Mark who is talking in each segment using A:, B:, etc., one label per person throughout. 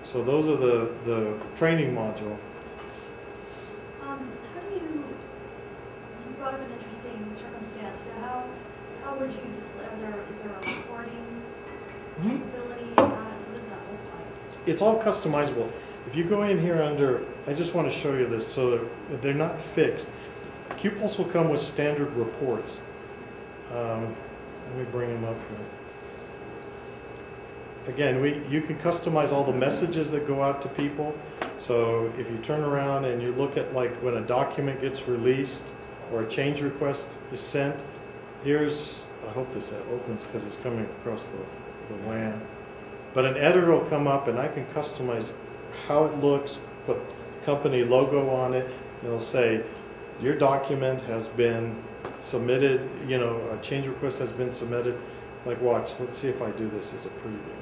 A: So those are the training module.
B: How do you brought up an interesting circumstance. So how would you display, is there a recording capability? What does that look like?
A: It's all customizable. If you go in here under, I just want to show you this so that they're not fixed. QPulse will come with standard reports. Let me bring them up here. Again, you can customize all the messages that go out to people. So if you turn around and you look at like when a document gets released or a change request is sent, here's, I hope this opens because it's coming across the WAN. But an editor will come up and I can customize how it looks, put company logo on it. It'll say, your document has been submitted, you know, a change request has been submitted. Like watch, let's see if I do this as a preview.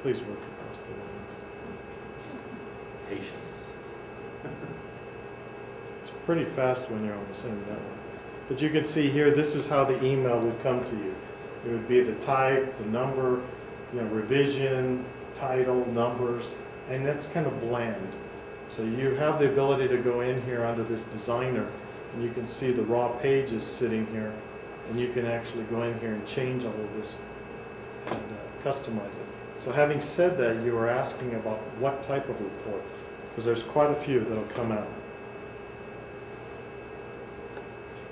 A: Please work across the line.
C: Patience.
A: It's pretty fast when you're on the same network. But you can see here, this is how the email would come to you. It would be the type, the number, you know, revision, title, numbers, and that's kind of bland. So you have the ability to go in here under this designer, and you can see the raw pages sitting here, and you can actually go in here and change all of this and customize it. So having said that, you were asking about what type of report, because there's quite a few that'll come out.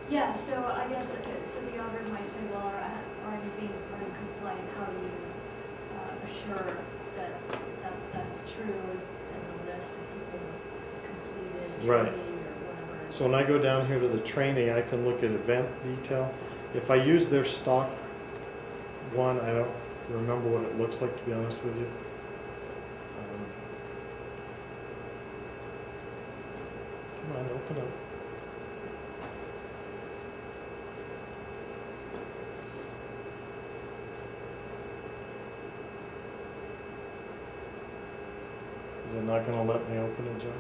B: Yeah, so I guess, okay, so the auditor might say, well, are you being compliant? How do you assure that is true as a list of people completed
A: Right.
B: training or whatever?
A: So when I go down here to the training, I can look at event detail. If I use their stock one, I don't remember what it looks like, to be honest with you. Come on, open up. Is it not going to let me open it, Joe?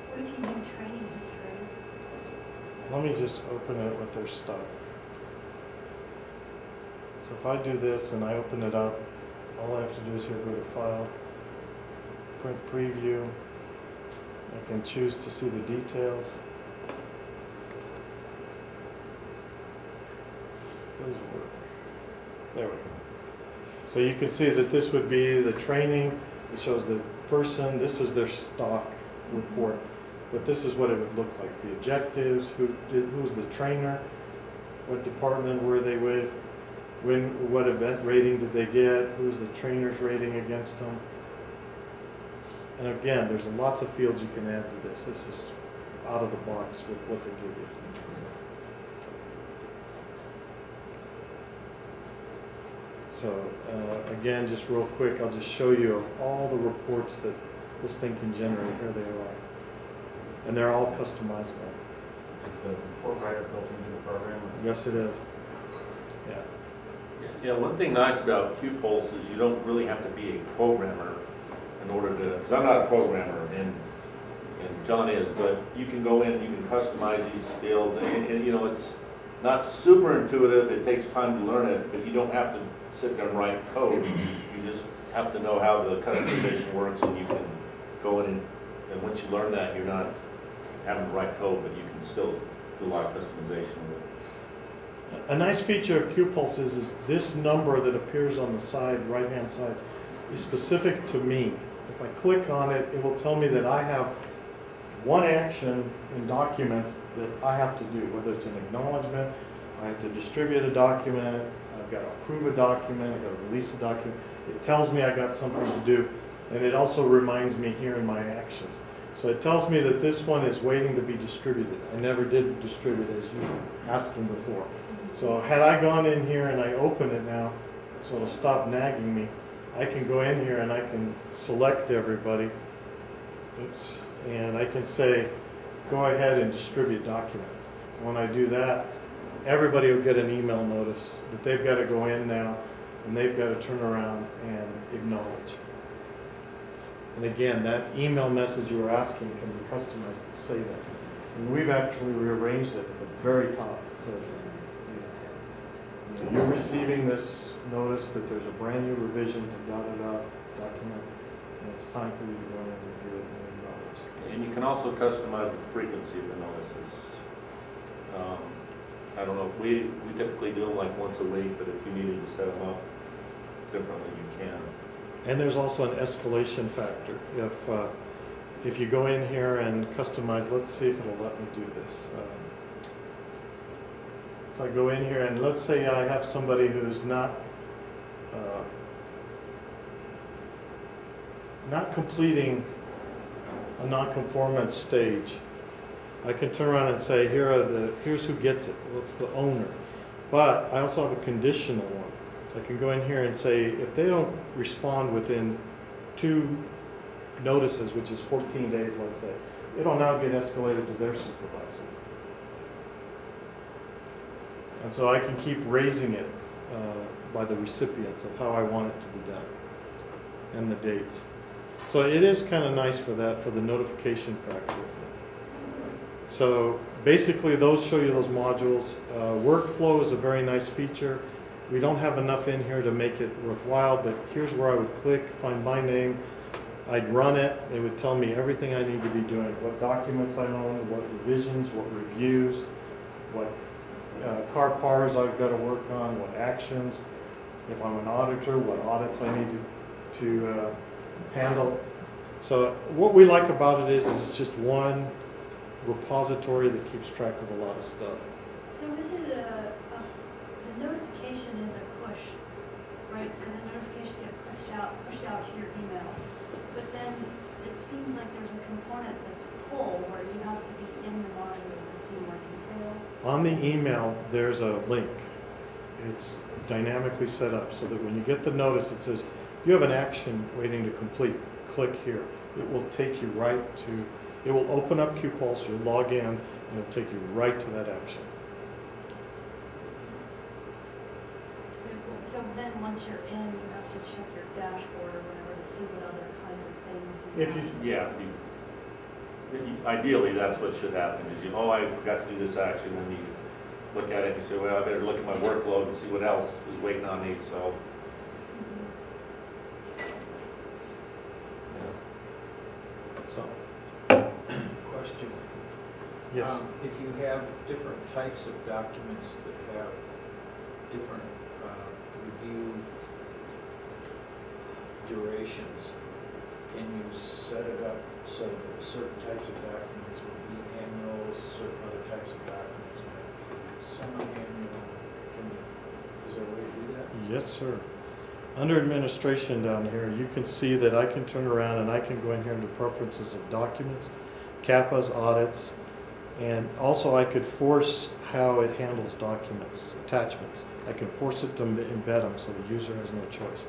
B: What if you do training history?
A: Let me just open it with their stock. So if I do this and I open it up, all I have to do is here go to File, Print Preview. I can choose to see the details. Those work. There we go. So you can see that this would be the training. It shows the person. This is their stock report. But this is what it would look like. The objectives, who's the trainer, what department were they with, what event rating did they get, who's the trainer's rating against them. And again, there's lots of fields you can add to this. This is out of the box with what they give you. So again, just real quick, I'll just show you of all the reports that this thing can generate. Here they are. And they're all customizable.
D: Is the report writer built into the program?
A: Yes, it is. Yeah.
C: Yeah, one thing nice about QPulse is you don't really have to be a programmer in order to, because I'm not a programmer and John is, but you can go in, you can customize these fields and you know, it's not super intuitive, it takes time to learn it, but you don't have to sit there and write code. You just have to know how the customization works and you can go in and once you learn that, you're not having to write code, but you can still do a lot of customization with it.
A: A nice feature of QPulse is this number that appears on the side, right-hand side, is specific to me. If I click on it, it will tell me that I have one action in documents that I have to do, whether it's an acknowledgement, I have to distribute a document, I've got to approve a document, I've got to release a document. It tells me I got something to do, and it also reminds me here in my actions. So it tells me that this one is waiting to be distributed. I never did distribute as you were asking before. So had I gone in here and I open it now, so it'll stop nagging me, I can go in here and I can select everybody. Oops. And I can say, go ahead and distribute document. When I do that, everybody will get an email notice that they've got to go in now and they've got to turn around and acknowledge. And again, that email message you were asking can be customized to say that. And we've actually rearranged it at the very top. It says you're receiving this notice that there's a brand new revision to da-da-da document, and it's time for you to go in and review it and acknowledge.
C: And you can also customize the frequency of the notices. I don't know, we typically do them like once a week, but if you needed to set them up differently, you can.
A: And there's also an escalation factor. If you go in here and customize, let's see if it'll let me do this. If I go in here and let's say I have somebody who's not completing a non-conformance stage, I can turn around and say, here's who gets it. Well, it's the owner. But I also have a conditional one. I can go in here and say, if they don't respond within 2 notices, which is 14 days, let's say, it'll now get escalated to their supervisor. And so I can keep raising it by the recipients of how I want it to be done and the dates. So it is kind of nice for that, for the notification factor. So basically those show you those modules. Workflow is a very nice feature. We don't have enough in here to make it worthwhile, but here's where I would click, find my name. I'd run it. It would tell me everything I need to be doing, what documents I own, what revisions, what reviews, what car pars I've got to work on, what actions. If I'm an auditor, what audits I need to handle. So what we like about it is it's just one repository that keeps track of a lot of stuff.
B: So is it the notification is a push, right? So the notification gets pushed out to your email. But then it seems like there's a component that's a pull where you have to be in the module to see more detail.
A: On the email, there's a link. It's dynamically set up so that when you get the notice, it says, you have an action waiting to complete. Click here. It will take you right to, it will open up QPulse, you'll log in, and it'll take you right to that action.
B: So then once you're in, you have to check your dashboard or whatever to see what other kinds of things do you have.
C: Ideally, that's what should happen, is I forgot to do this action, and you look at it and you say, well, I better look at my workload and see what else is waiting on me, so.
A: So,
E: Question.
A: yes.
E: If you have different types of documents that have different review durations, can you set it up so that certain types of documents will be annual, certain other types of documents might be semi-annual? Is there a way to do that?
A: Yes, sir. Under administration down here, you can see that I can turn around and I can go in here into preferences of documents, CAPAs, audits, and also I could force how it handles documents, attachments. I can force it to embed them so the user has no choice.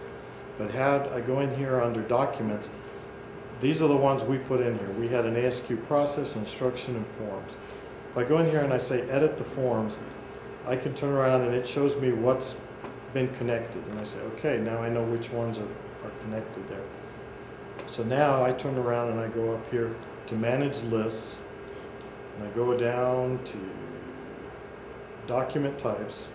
A: But had I go in here under documents, these are the ones we put in here. We had an ASQ process, instruction, and forms. If I go in here and I say edit the forms, I can turn around and it shows me what's been connected. And I say, okay, now I know which ones are connected there. So now I turn around and I go up here to manage lists, and I go down to document types,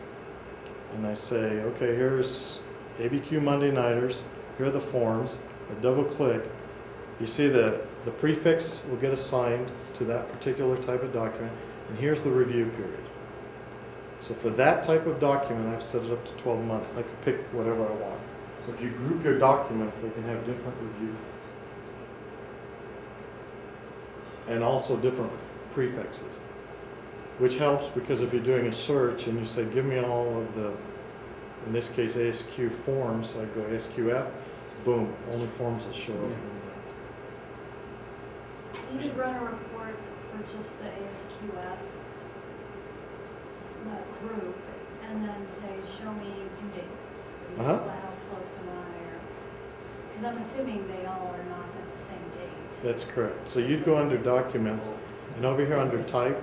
A: and I say, okay, here's ABQ Monday Nighters, here are the forms. I double click. You see the prefix will get assigned to that particular type of document, and here's the review period. So for that type of document, I've set it up to 12 months. I can pick whatever I want. So if you group your documents, they can have different review times. And also different prefixes, which helps because if you're doing a search and you say, give me all of the, in this case, ASQ forms, so I go ASQF, boom, only forms will show up.
B: You could run a report for just the ASQF group and then say, show me due dates.
A: Uh-huh.
B: How close am I? Because I'm assuming they all are not at the same date.
A: That's correct. So you'd go under documents, and over here under type,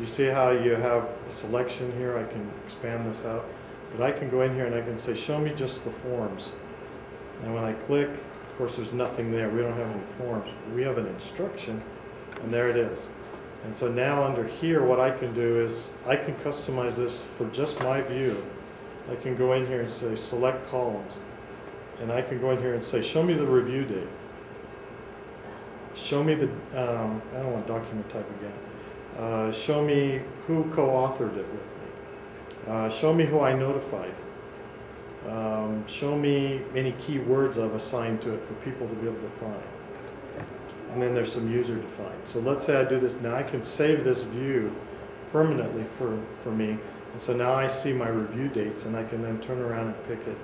A: you see how you have a selection here. I can expand this out. But I can go in here and I can say, show me just the forms. And when I click, of course, there's nothing there. We don't have any forms. We have an instruction, and there it is. And so now under here, what I can do is I can customize this for just my view. I can go in here and say select columns. And I can go in here and say, show me the review date. Show me the, I don't want document type again. Show me who co-authored it with me. Show me who I notified. Show me any keywords I've assigned to it for people to be able to find. And then there's some user defined. So let's say I do this now. I can save this view permanently for me. And so now I see my review dates, and I can then turn around and pick it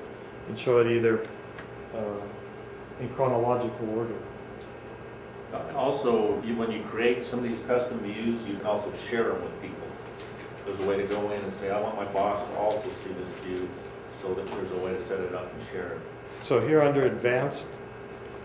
A: and show it either in chronological order.
C: Also, when you create some of these custom views, you can also share them with people. There's a way to go in and say, I want my boss to also see this view, so that there's a way to set it up and share it.
A: So here under advanced,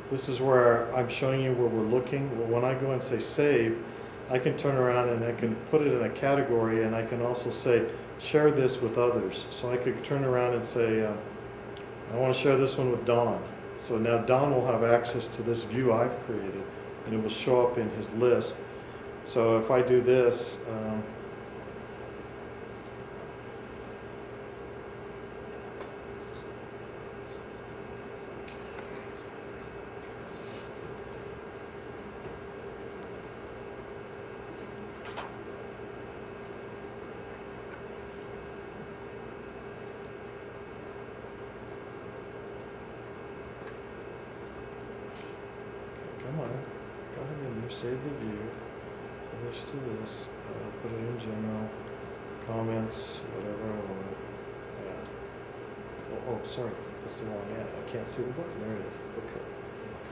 A: this is where I'm showing you where we're looking. Well, when I go and say save, I can turn around and I can put it in a category, and I can also say share this with others. So I could turn around and say I want to share this one with Don. So now Don will have access to this view I've created, and it will show up in his list. So if I do this, come on, got it in there, save the view, publish to this, put it in general, comments, whatever I want, add. Oh, sorry, that's the wrong ad, I can't see the button, there it is, okay.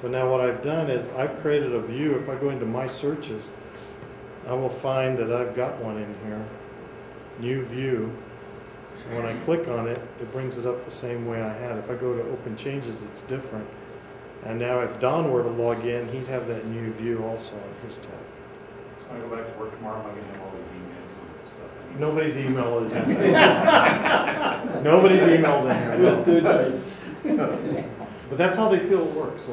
A: So now what I've done is I've created a view. If I go into my searches, I will find that I've got one in here, new view. And when I click on it, it brings it up the same way I had. If I go to open changes, it's different. And now if Don were to log in, he'd have that new view also on his tab.
D: So when I go back to work tomorrow, I'm gonna have all these emails and stuff. I need.
A: Nobody's email is in there. Nobody's email's in there. No. But that's how they feel it works.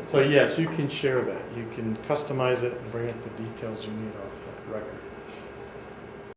A: So yes, you can share that. You can customize it and bring it the details you need off that record.